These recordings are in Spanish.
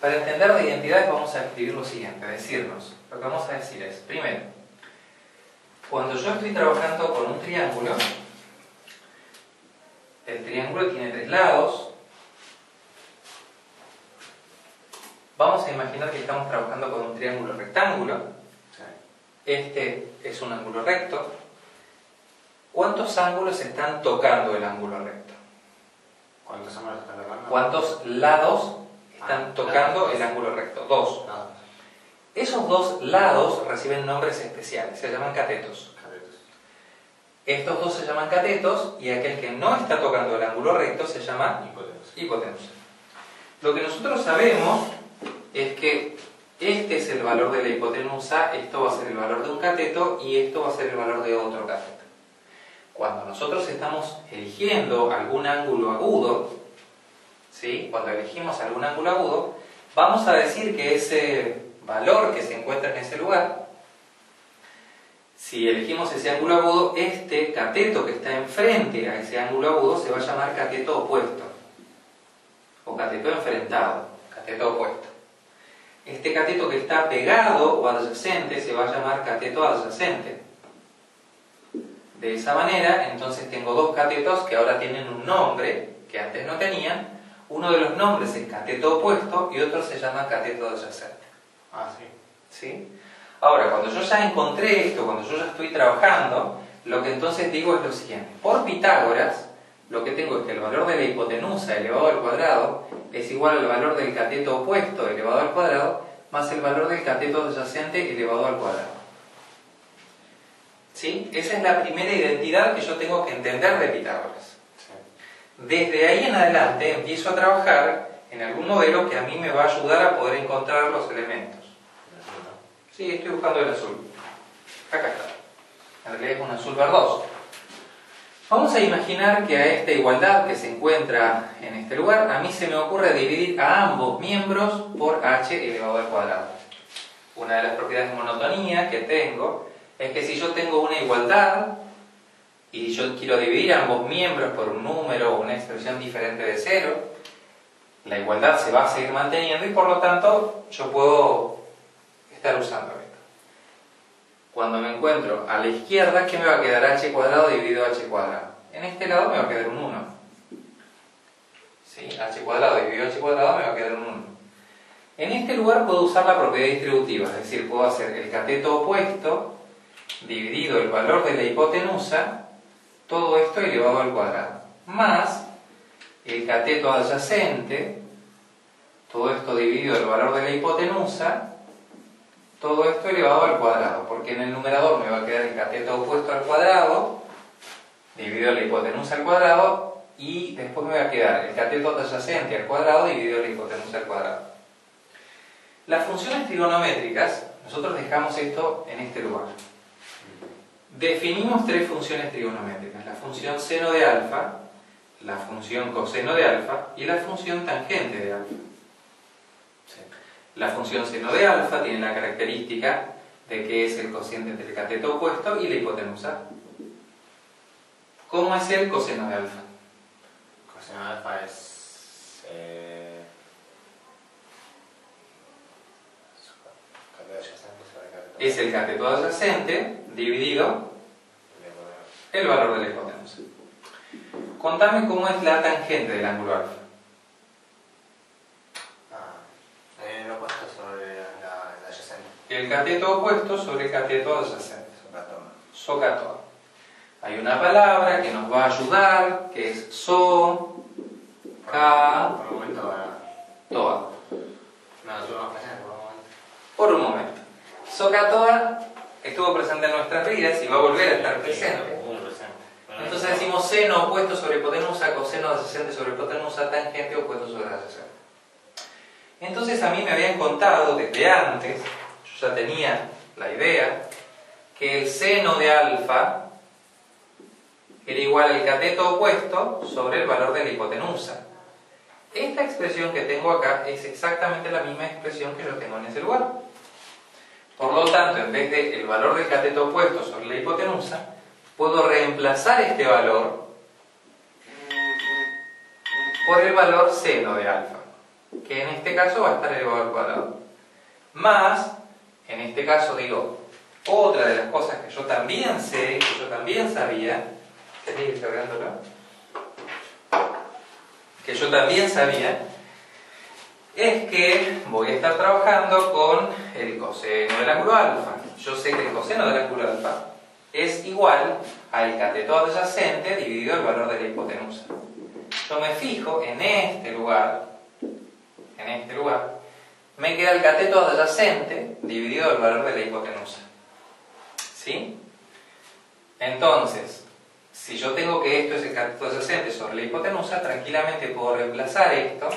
Para entender de identidades vamos a escribir lo siguiente, decirnos, lo que vamos a decir es, primero, cuando yo estoy trabajando con un triángulo, el triángulo tiene tres lados. Vamos a imaginar que estamos trabajando con un triángulo rectángulo. Este es un ángulo recto. ¿Cuántos ángulos están tocando el ángulo recto? ¿Cuántos ángulos están tocando? ¿Cuántos lados están tocando el ángulo recto? Dos. Esos dos lados reciben nombres especiales, se llaman catetos. Estos dos se llaman catetos y aquel que no está tocando el ángulo recto se llama hipotenusa. Lo que nosotros sabemos es que este es el valor de la hipotenusa, esto va a ser el valor de un cateto y esto va a ser el valor de otro cateto. Cuando nosotros estamos eligiendo algún ángulo agudo, ¿sí? Cuando elegimos algún ángulo agudo, vamos a decir que ese valor que se encuentra en ese lugar, si elegimos ese ángulo agudo, este cateto que está enfrente a ese ángulo agudo se va a llamar cateto opuesto o cateto enfrentado, cateto opuesto. Este cateto que está pegado o adyacente se va a llamar cateto adyacente. De esa manera, entonces tengo dos catetos que ahora tienen un nombre que antes no tenían. Uno de los nombres es cateto opuesto y otro se llama cateto adyacente. ¿Sí? Ahora, cuando yo ya encontré esto, cuando yo ya estoy trabajando, lo que entonces digo es lo siguiente. Por Pitágoras, lo que tengo es que el valor de la hipotenusa elevado al cuadrado es igual al valor del cateto opuesto elevado al cuadrado más el valor del cateto adyacente elevado al cuadrado. ¿Sí? Esa es la primera identidad que yo tengo que entender de Pitágoras. Desde ahí en adelante empiezo a trabajar en algún modelo que a mí me va a ayudar a poder encontrar los elementos. Sí, estoy buscando el azul. Acá está. En realidad es un azul verdoso. Vamos a imaginar que a esta igualdad que se encuentra en este lugar, a mí se me ocurre dividir a ambos miembros por h elevado al cuadrado. Una de las propiedades de monotonía que tengo es que si yo tengo una igualdad y yo quiero dividir a ambos miembros por un número o una expresión diferente de 0, la igualdad se va a seguir manteniendo y por lo tanto yo puedo estar usando esto. Cuando me encuentro a la izquierda, ¿qué me va a quedar? H cuadrado dividido h cuadrado. En este lado me va a quedar un 1. ¿Sí? H cuadrado dividido h cuadrado me va a quedar un 1. En este lugar puedo usar la propiedad distributiva, es decir, puedo hacer el cateto opuesto dividido el valor de la hipotenusa, todo esto elevado al cuadrado, más el cateto adyacente, todo esto dividido el valor de la hipotenusa, todo esto elevado al cuadrado, porque en el numerador me va a quedar el cateto opuesto al cuadrado, dividido la hipotenusa al cuadrado, y después me va a quedar el cateto adyacente al cuadrado, dividido la hipotenusa al cuadrado. Las funciones trigonométricas, nosotros dejamos esto en este lugar. Definimos tres funciones trigonométricas, la función seno de alfa, la función coseno de alfa y la función tangente de alfa. La función seno de alfa tiene la característica de que es el cociente entre el cateto opuesto y la hipotenusa. ¿Cómo es el coseno de alfa? El coseno de alfa es el cateto adyacente dividido el valor de la hipotenusa. Contame cómo es la tangente del ángulo alfa. El opuesto sobre la adyacente. El cateto opuesto sobre el cateto adyacente. Socatoa. Hay una palabra que nos va a ayudar, que es so, ca, por un momento, toa. no, tú no presentes por un momento. Por un momento. Socatoa estuvo presente en nuestras vidas y va a volver a estar presente. Entonces decimos seno opuesto sobre hipotenusa, coseno adyacente sobre hipotenusa, tangente opuesto sobre adyacente. Entonces a mí me habían contado desde antes, yo ya tenía la idea, que el seno de alfa era igual al cateto opuesto sobre el valor de la hipotenusa. Esta expresión que tengo acá es exactamente la misma expresión que yo tengo en ese lugar. Por lo tanto, en vez de el valor del cateto opuesto sobre la hipotenusa, puedo reemplazar este valor por el valor seno de alfa. que en este caso va a estar elevado al cuadrado. Más, en este caso digo, otra de las cosas que yo también sé, que yo también sabía, ¿querés ir cargándolo? Que yo también sabía, es que voy a estar trabajando con el coseno del ángulo alfa. Yo sé que el coseno del ángulo alfa es igual al cateto adyacente dividido el valor de la hipotenusa. Yo me fijo en este lugar, me queda el cateto adyacente dividido el valor de la hipotenusa. ¿Sí? Entonces, si yo tengo que esto es el cateto adyacente sobre la hipotenusa, tranquilamente puedo reemplazar esto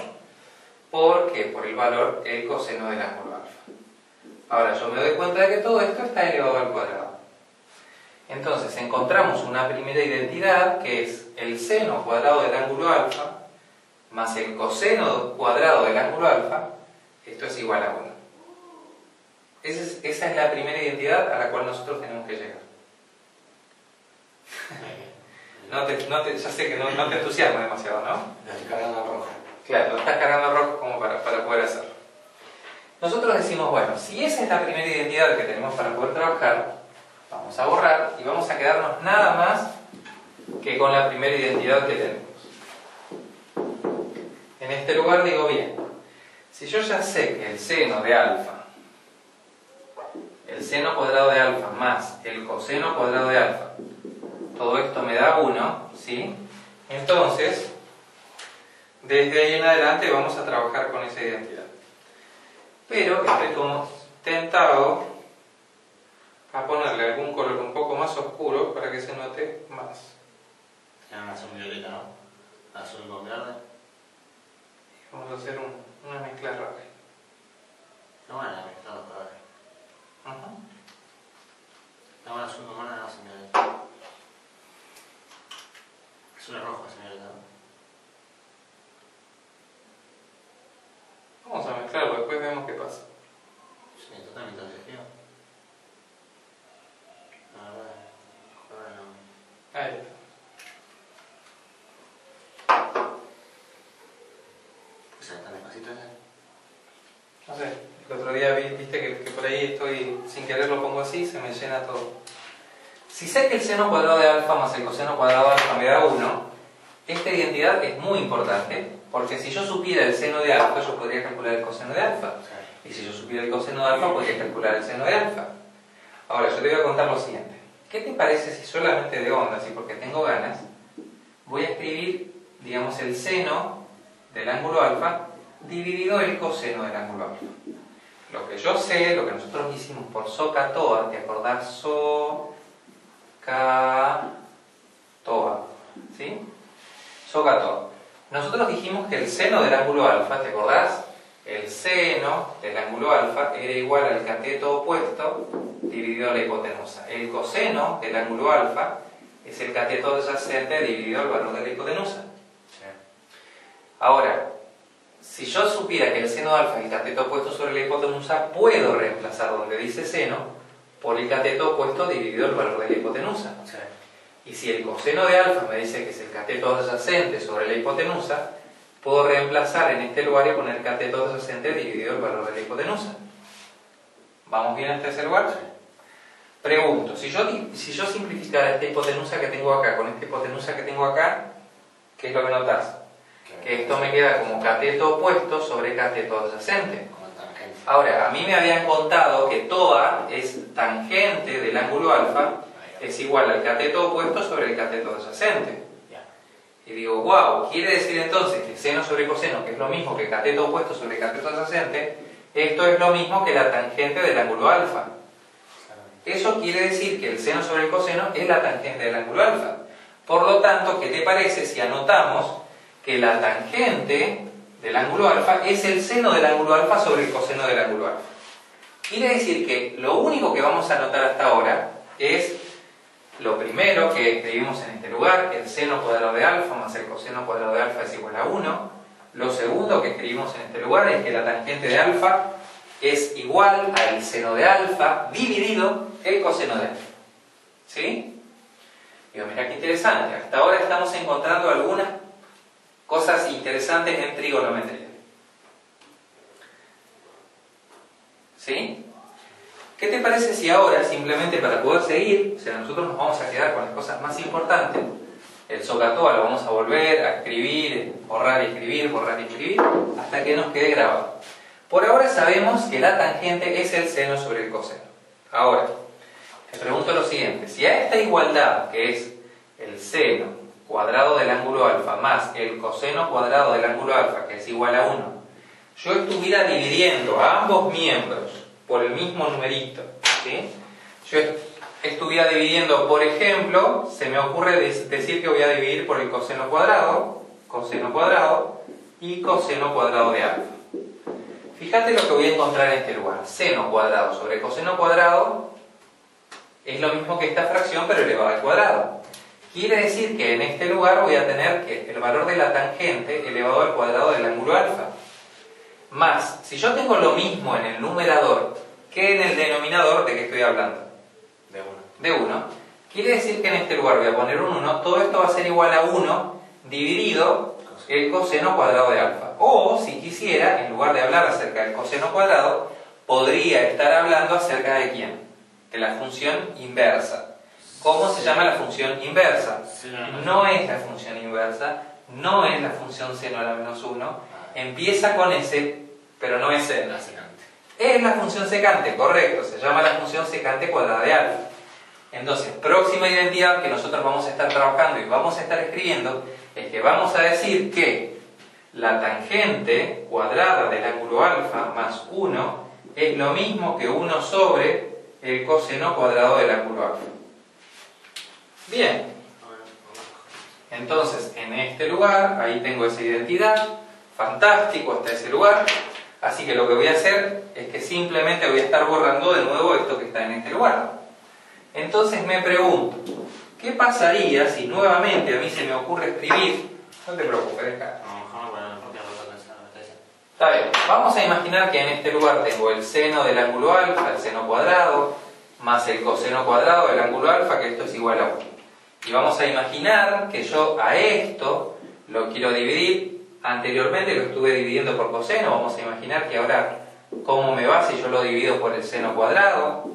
por el valor el coseno del ángulo alfa. Ahora, yo me doy cuenta de que todo esto está elevado al cuadrado. Entonces, encontramos una primera identidad que es el seno cuadrado del ángulo alfa más el coseno cuadrado del ángulo alfa, esto es igual a 1. Esa es la primera identidad a la cual nosotros tenemos que llegar. Ya sé que no te entusiasma demasiado, ¿no? La estoy cargando roja. Claro, lo estás cargando rojo como para poder hacerlo. Nosotros decimos, bueno, si esa es la primera identidad que tenemos para poder trabajar, vamos a borrar y vamos a quedarnos nada más que con la primera identidad que tenemos. En este lugar digo, bien, si yo ya sé que el seno de alfa, el seno cuadrado de alfa más el coseno cuadrado de alfa, todo esto me da 1, ¿sí? Entonces, desde ahí en adelante vamos a trabajar con esa identidad. Pero estoy como tentado a ponerle algún color un poco más oscuro para que se note más. Ya, azul violeta, ¿no? Azul con verde. Vamos a hacer una mezcla rara. No van a mezclar los colores. No van azul con verde, no azul violeta. Azul es rojo, azul violeta, ¿no? Vamos a mezclarlo, después vemos qué pasa. Sí, totalmente desafío. A ver, colores no. Ahí está. Pues tan despacito ese. No sé, el otro día viste que por ahí estoy, sin querer lo pongo así, se me llena todo. Si sé que el seno cuadrado de alfa más el coseno cuadrado de alfa me da 1, esta identidad es muy importante, porque si yo supiera el seno de alfa, yo podría calcular el coseno de alfa. Y si yo supiera el coseno de alfa, podría calcular el seno de alfa. Ahora, yo te voy a contar lo siguiente. ¿Qué te parece si solamente de ondas, y porque tengo ganas, voy a escribir, digamos, el seno del ángulo alfa dividido el coseno del ángulo alfa? Lo que yo sé, lo que nosotros hicimos por SOHCAHTOA, ¿te acordás? SOHCAHTOA, ¿sí? SOHCAHTOA. Nosotros dijimos que el seno del ángulo alfa, ¿te acordás? El seno del ángulo alfa era igual al cateto opuesto dividido la hipotenusa. El coseno del ángulo alfa es el cateto adyacente dividido el valor de la hipotenusa. Ahora, si yo supiera que el seno de alfa es el cateto opuesto sobre la hipotenusa, puedo reemplazar donde dice seno por el cateto opuesto dividido el valor de la hipotenusa. Y si el coseno de alfa me dice que es el cateto adyacente sobre la hipotenusa, puedo reemplazar en este lugar y poner cateto adyacente dividido el valor de la hipotenusa. ¿Vamos bien hasta ese lugar? Pregunto, si yo simplificara esta hipotenusa que tengo acá con esta hipotenusa que tengo acá, ¿qué es lo que notas? Que esto me queda como cateto opuesto sobre cateto adyacente. Ahora, a mí me habían contado que TOA es tangente del ángulo alfa, es igual al cateto opuesto sobre el cateto adyacente. Y digo, wow, quiere decir entonces que seno sobre coseno, que es lo mismo que cateto opuesto sobre cateto adyacente, esto es lo mismo que la tangente del ángulo alfa. Eso quiere decir que el seno sobre el coseno es la tangente del ángulo alfa. Por lo tanto, ¿qué te parece si anotamos que la tangente del ángulo alfa es el seno del ángulo alfa sobre el coseno del ángulo alfa? Quiere decir que lo único que vamos a anotar hasta ahora es lo primero que escribimos en este lugar, el seno cuadrado de alfa más el coseno cuadrado de alfa es igual a 1. Lo segundo que escribimos en este lugar es que la tangente de alfa es igual al seno de alfa dividido el coseno de alfa. ¿Sí? Digo, mira qué interesante. Hasta ahora estamos encontrando algunas cosas interesantes en trigonometría. ¿Sí? ¿Qué te parece si ahora, simplemente para poder seguir, o sea, nosotros nos vamos a quedar con las cosas más importantes, el SOHCAHTOA lo vamos a volver a escribir, borrar y escribir, hasta que nos quede grabado. Por ahora sabemos que la tangente es el seno sobre el coseno. Ahora, te pregunto lo siguiente, si a esta igualdad, que es el seno cuadrado del ángulo alfa más el coseno cuadrado del ángulo alfa, que es igual a 1, yo estuviera dividiendo a ambos miembros por el mismo numerito, ¿sí? Yo estuviera dividiendo, por ejemplo, se me ocurre decir que voy a dividir por el coseno cuadrado y coseno cuadrado de alfa. Fíjate lo que voy a encontrar en este lugar. Seno cuadrado sobre coseno cuadrado es lo mismo que esta fracción, pero elevado al cuadrado. Quiere decir que en este lugar voy a tener que el valor de la tangente elevado al cuadrado del ángulo alfa. Más, si yo tengo lo mismo en el numerador que en el denominador, ¿de qué estoy hablando? De 1. Quiere decir que en este lugar voy a poner un 1, todo esto va a ser igual a 1 dividido el coseno cuadrado de alfa. O, si quisiera, en lugar de hablar acerca del coseno cuadrado, podría estar hablando acerca de ¿quién? De la función inversa. ¿Cómo se llama la función inversa? No es la función inversa, no es la función seno a la menos 1, empieza con S, pero no es seno. Es la función secante, correcto, se llama la función secante cuadrada de alfa. Entonces, próxima identidad que nosotros vamos a estar trabajando y vamos a estar escribiendo es que vamos a decir que la tangente cuadrada del ángulo alfa más 1 es lo mismo que 1 sobre el coseno cuadrado del ángulo alfa. Bien, entonces en este lugar, ahí tengo esa identidad, fantástico hasta ese lugar, así que lo que voy a hacer es que simplemente voy a estar borrando de nuevo esto que está en este lugar. Entonces me pregunto, ¿qué pasaría si nuevamente a mí se me ocurre escribir? No te preocupes, deja. Está bien, vamos a imaginar que en este lugar tengo el seno del ángulo alfa, el seno cuadrado, más el coseno cuadrado del ángulo alfa, que esto es igual a 1. Y vamos a imaginar que yo a esto lo quiero dividir. Anteriormente lo estuve dividiendo por coseno, vamos a imaginar que ahora, ¿cómo me va si yo lo divido por el seno cuadrado?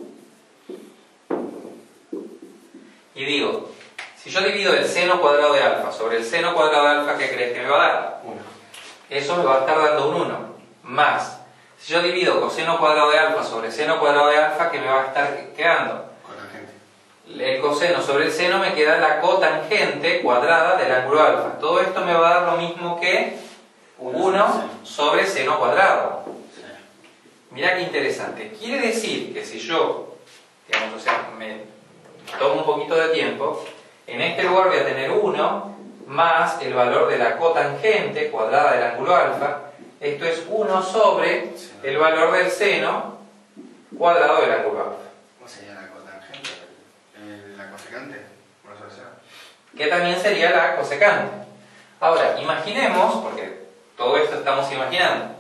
Y digo, si yo divido el seno cuadrado de alfa sobre el seno cuadrado de alfa, ¿qué crees que me va a dar? 1. Eso me va a estar dando un 1. Más, si yo divido coseno cuadrado de alfa sobre seno cuadrado de alfa, ¿qué me va a estar quedando? Cotangente. El coseno sobre el seno me queda la cotangente cuadrada del ángulo alfa. Todo esto me va a dar lo mismo que 1 sobre seno cuadrado. Sí. Mirá qué interesante. Quiere decir que si yo, digamos, o sea, me tomo un poquito de tiempo, en este lugar voy a tener 1 más el valor de la cotangente cuadrada del ángulo alfa. Esto es 1 sobre el valor del seno cuadrado del ángulo alfa. ¿Cómo sería la cotangente? ¿La cosecante? Que también sería la cosecante. Ahora, imaginemos, porque todo esto estamos imaginando,